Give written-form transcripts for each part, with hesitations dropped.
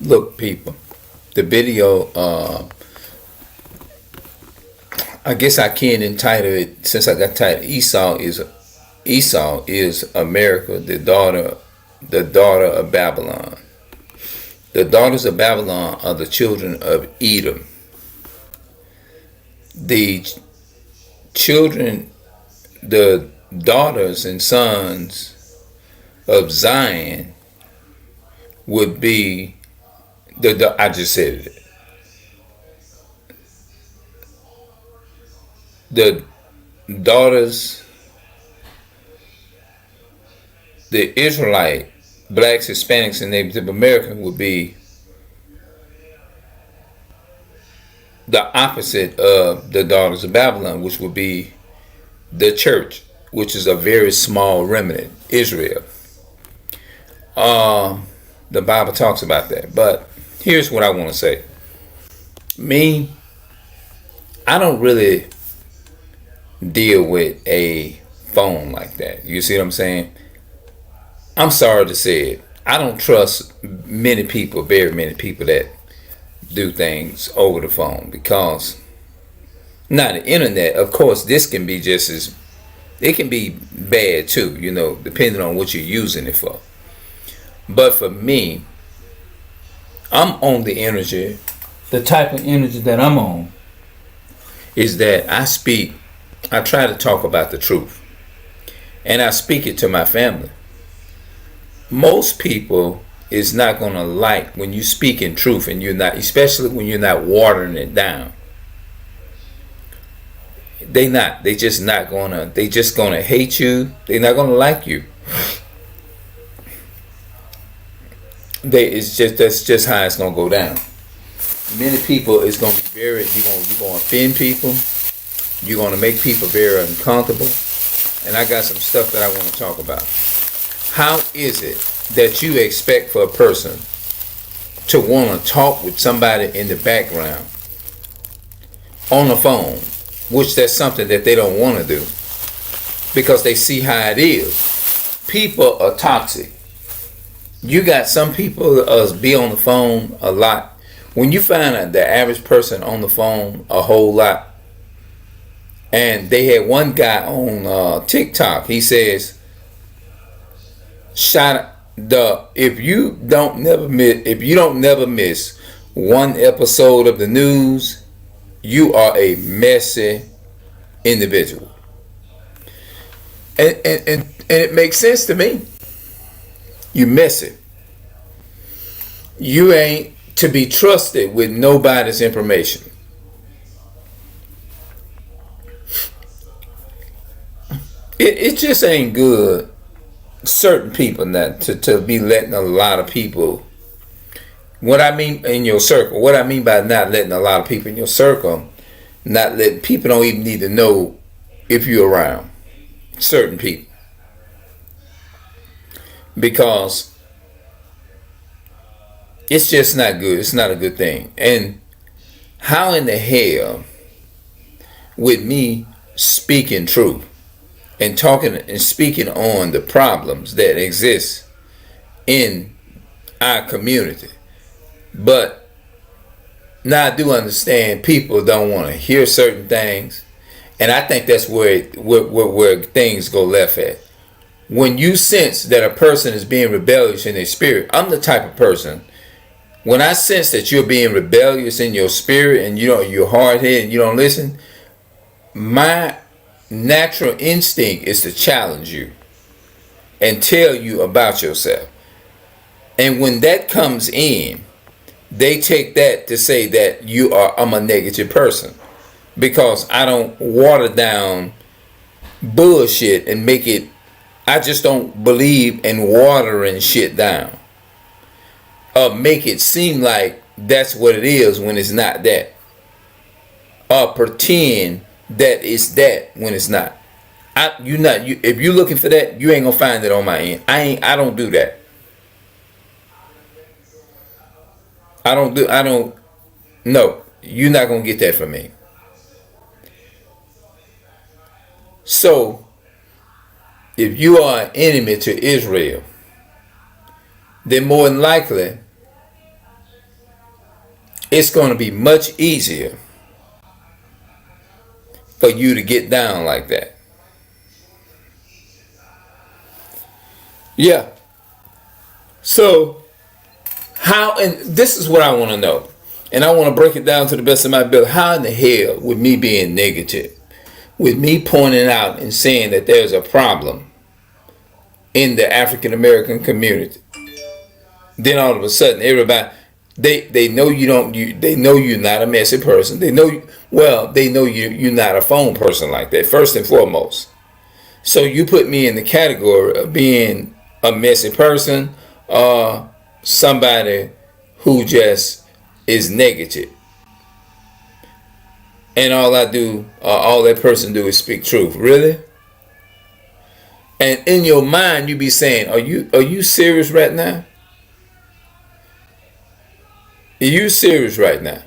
Look, people, the video, I guess I can entitle it, since I got titled Esau is America, the daughter of Babylon. The daughters of Babylon are the children of Edom. The children, the daughters and sons of Zion would be I just said it. The daughters, the Israelite, blacks, Hispanics, and Native American would be the opposite of the daughters of Babylon, which would be the church, which is a very small remnant, Israel. The Bible talks about that. But here's what I want to say. Me, I don't really deal with a phone like that. You see what I'm saying? I'm sorry to say it. I don't trust very many people that do things over the phone, because now the internet, of course, this can be just as, it can be bad too, depending on what you're using it for. But for me, I'm on the energy, the type of energy that I'm on is that I try to talk about the truth, and I speak it to my family. Most people is not going to like when you speak in truth, and you're not, especially when you're not watering it down. They just gonna hate you. They're not gonna like you. That's just how it's gonna go down. Many people is gonna be you're gonna offend people. You're gonna make people very uncomfortable. And I got some stuff that I want to talk about. How is it that you expect for a person to want to talk with somebody in the background on the phone, which that's something that they don't want to do because they see how it is? People are toxic. You got some people be on the phone a lot. When you find the average person on the phone a whole lot, and they had one guy on TikTok, he says, if you don't never miss one episode of the news, you are a messy individual. And it makes sense to me. You messy. You ain't to be trusted with nobody's information. It just ain't good. Certain people not to be letting a lot of people. What I mean in your circle. What I mean by not letting a lot of people in your circle. Not letting people don't even need to know if you're around. Certain people. Because it's just not good. It's not a good thing. And how in the hell with me speaking truth and talking and speaking on the problems that exist in our community, but now I do understand people don't want to hear certain things, and I think that's where things go left at. When you sense that a person is being rebellious in their spirit, I'm the type of person, when I sense that you're being rebellious in your spirit and you're hard-headed and you don't listen, my natural instinct is to challenge you and tell you about yourself. And when that comes in, they take that to say that I'm a negative person, because I don't water down bullshit and make it. I just don't believe in watering shit down, or make it seem like that's what it is when it's not that, or pretend that it's that when it's not. If you're looking for that, you ain't gonna find it on my end. I don't do that. No, you're not gonna get that from me. So if you are an enemy to Israel, then more than likely it's going to be much easier for you to get down like that. Yeah. So, how, and this is what I want to know, and I want to break it down to the best of my ability. How in the hell, with me being negative, with me pointing out and saying that there's a problem in the African American community, then all of a sudden everybody, they know you don't, they know you're not a messy person. They know they know you're not a phone person like that, first and foremost. So you put me in the category of being a messy person, or somebody who just is negative, and all that person do is speak truth. Really? And in your mind, you be saying, "Are you serious right now? Are you serious right now?"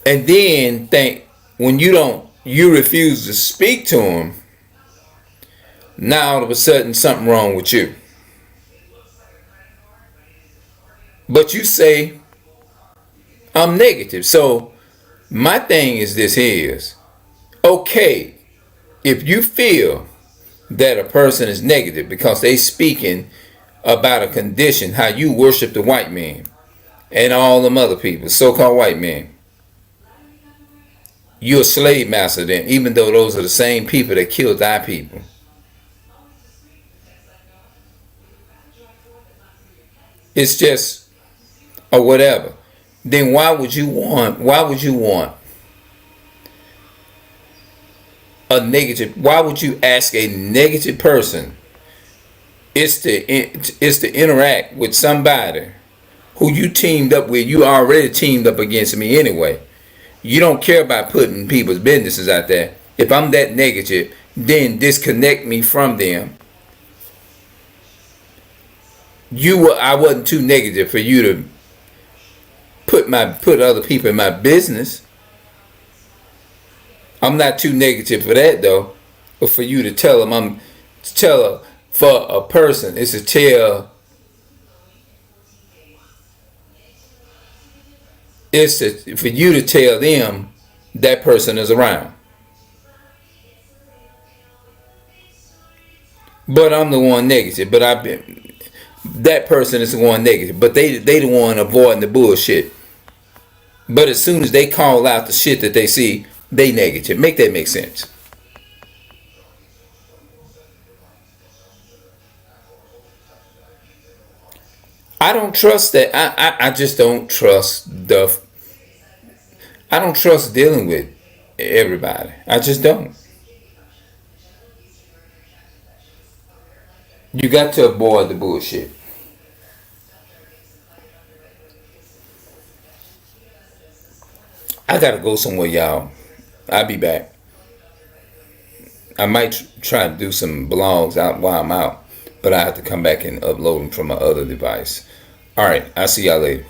And then think, when you refuse to speak to him. Now all of a sudden something wrong with you. But you say I'm negative. So my thing is this here is, okay, if you feel that a person is negative because they speaking about a condition, how you worship the white man and all them other people, so-called white men, you're a slave master then, even though those are the same people that killed our people. It's just, or whatever. Then why would you want a negative, why would you ask a negative person is to interact with somebody who you teamed up with? You already teamed up against me anyway. You don't care about putting people's businesses out there. If I'm that negative, then disconnect me from them. I wasn't too negative for you to put other people in my business. I'm not too negative for that though. But for you to tell them, for a person is to tell, for you to tell them that person is around. But I'm the one negative. But that person is the one negative. But they the one avoiding the bullshit. But as soon as they call out the shit that they see, they negative. Make that make sense? I don't trust that. I just don't trust I don't trust dealing with everybody. I just don't. You got to avoid the bullshit. I gotta go somewhere, y'all. I'll be back. I might try to do some blogs out while I'm out, but I have to come back and upload them from my other device. All right, I'll see y'all later.